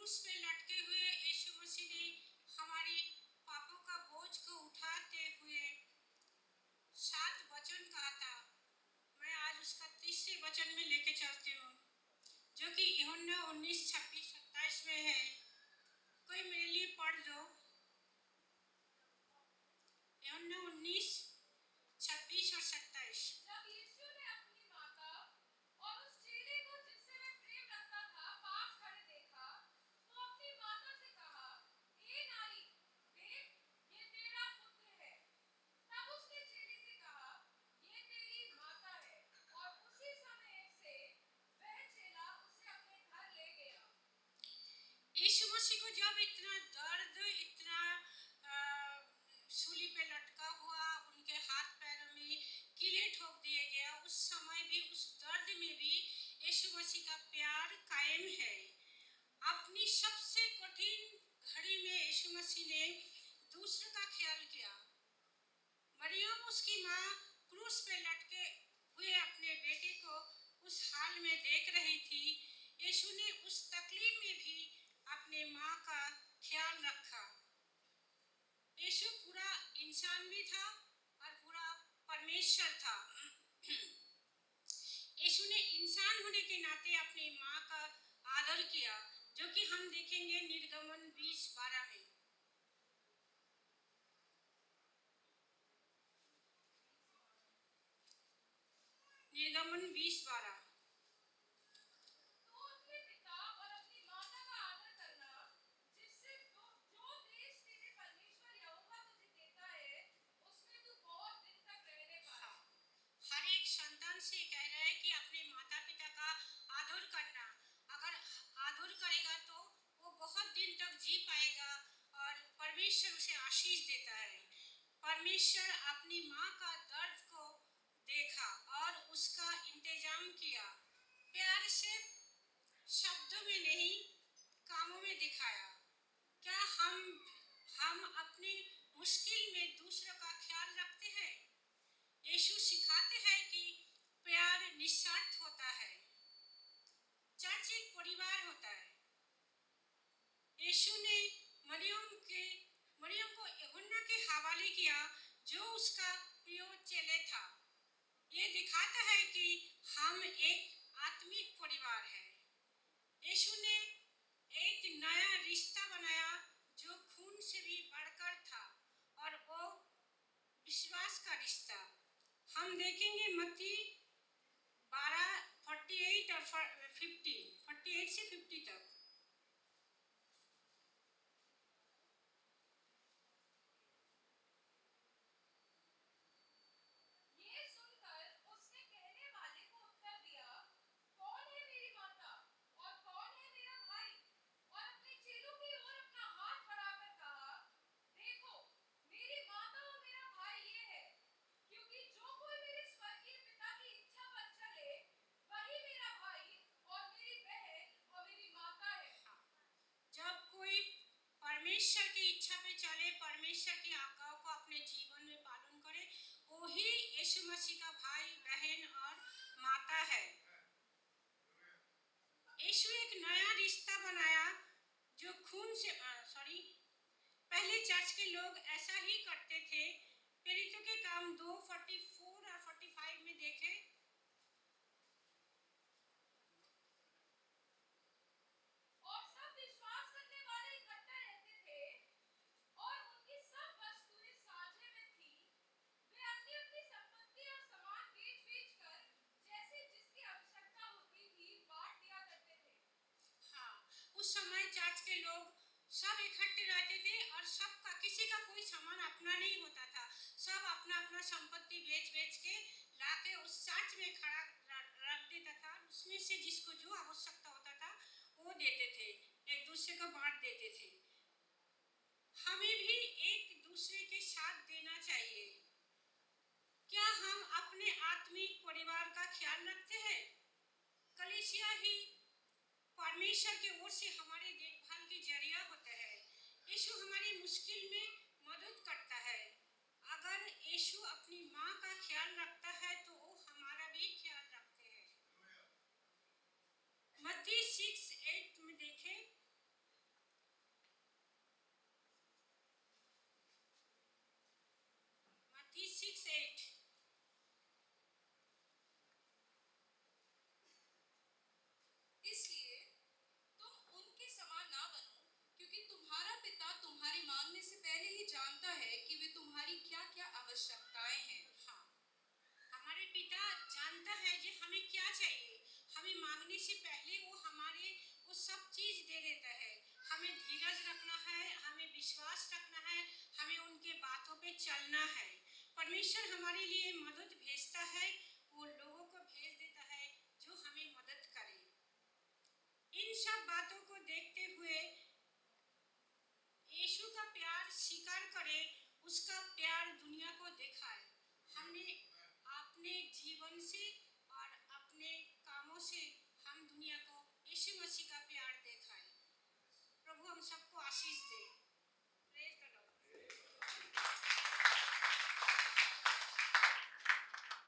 क्रूस पे लटके हुए यीशु मसीह ने हमारी पापों का बोझ को उठाते हुए 7 वचन कहा था। मैं आज उसका 30वें वचन में लेके चलती हूँ, जो कि यूहन्ना 19:26-27 में है। कोई मेरे लिए पढ़ दो। यूहन्ना 19:26 और 27। जब यीशु ने अपनी माता और उस चेले को जिससे वह प्रेम रखता था पास खड़े देखा, तो अपनी माता से कहा, हे नारी, देख, ये तेरा पुत्र है। तब उसने चेले से कहा, ये तेरी माता है। और उसी समय से वह चेला उसे अपने घर ले गया। यीशु मसीह को जब इतना दर्द, इतना सूली पे लटका हुआ, उनके हाथ पैरों में कीले ठोक दिए गया, उस समय भी, उस दर्द में भी यीशु मसीह का प्यार कायम है। अपनी सबसे कठिन घड़ी में यीशु मसीह ने दूसरों का ख्याल किया। मरियम उसकी माँ क्रूस पे लटके हुए अपने बेटे को उस हाल में देख रही थी। यीशु ने उस तकलीफ में भी अपने माँ का ख्याल रखा। यीशु पूरा इंसान भी था और पूरा परमेश्वर था। यीशु ने इंसान होने के नाते अपनी माँ का आदर किया, जो कि हम देखेंगे निर्गमन 20:12 में। निर्गमन 20:12। तो अपने पिता और अपनी माता का आदर करना, जिससे जो देश तेरे परमेश्वर यहोवा तुझे देता है, उसमें तू बहुत दिन तक रहने पाए। हर एक संतान से कह रहा है कि अपने माता पिता का आदर करना। अगर आदर करेगा तो वो बहुत दिन तक जी पाएगा और परमेश्वर उसे आशीष देता है। परमेश्वर अपनी माँ का दर्द को देखा और उसका इंतजाम किया। प्यार से शब्दों में नहीं, कामों में दिखाया। क्या हम अपनी मुश्किल में दूसरों का ख्याल रखते हैं? यीशु सिखाते हैं कि प्यार निस्वार्थ होता है। चर्च एक परिवार होता है। यीशु ने मरियम को यूहन्ना के हवाले किया, जो उसका प्रिय चेले था। ये दिखाता है कि हम एक आत्मिक परिवार है। यीशु ने एक नया रिश्ता बनाया, जो खून से भी बढ़कर था, और वो विश्वास का रिश्ता। हम देखेंगे मत्ती 12:48 और 48 से 50 तक। ये सुनकर उसने कहने वाले को उत्तर दिया, कौन है मेरी माता और कौन है मेरा भाई? और अपने चेलों की ओर अपना हाथ बढ़ाकर कहा, देखो, मेरी माता और मेरा भाई ये है। क्योंकि जो कोई मेरे स्वर्गीय पिता की इच्छा पर चले, वही मेरा भाई और मेरी बहन और मेरी माता है। जब कोई परमेश्वर की इच्छा पे चले, परमेश्वर की आज्ञाओं को अपने जीवन में पालन करे, वही यीशु मसीह का भाई, बहन और माता है। यीशु एक नया रिश्ता बनाया, जो खून से पहले चर्च के लोग ऐसा ही करते थे। प्रेरितों के काम 2:44 और 45 में देखें। और सब विश्वास करने वाले इकट्ठा रहते थे और उनकी सब वस्तुएं साझे में थी। वे अपनी अपनी संपत्ति और सामान बेच कर जैसे जिसकी आवश्यकता होती थी बांट दिया करते थे। हाँ, उस समय चर्च के लोग सब इकट्ठे रहते थे और सबका, किसी का कोई सामान अपना नहीं होता था। सब अपना अपना संपत्ति बेच के लाके उस चर्च में खड़ा रख देता था। उसमें से जिसको जो आवश्यकता होता था वो देते थे, एक दूसरे को बांट देते थे। हमें भी एक दूसरे के साथ देना चाहिए। क्या हम अपने आत्मिक परिवार का ख्याल रखते हैं? कलीसिया ही परमेश्वर की ओर से हमारे देखभाल की जरिया होता है। यीशु हमारी मुश्किल में मदद करता है। अगर यीशु अपनी माँ का ख्याल रखता है तो वो हमारा भी ख्याल रखते हैं। मत्ती 6:8 में देखें। से पहले वो हमारे वो सब चीज़ दे देता है। हमें धीरज रखना है, हमें विश्वास रखना है, हमें उनके बातों पे चलना है। परमेश्वर हमारे लिए मदद भेजता है, वो लोगों को भेज देता है जो हमें मदद करे। इन सब बातों को देखते हुए यीशु का प्यार स्वीकार करें, उसका प्यार दुनिया को दिखाए। हमने अपने जीवन से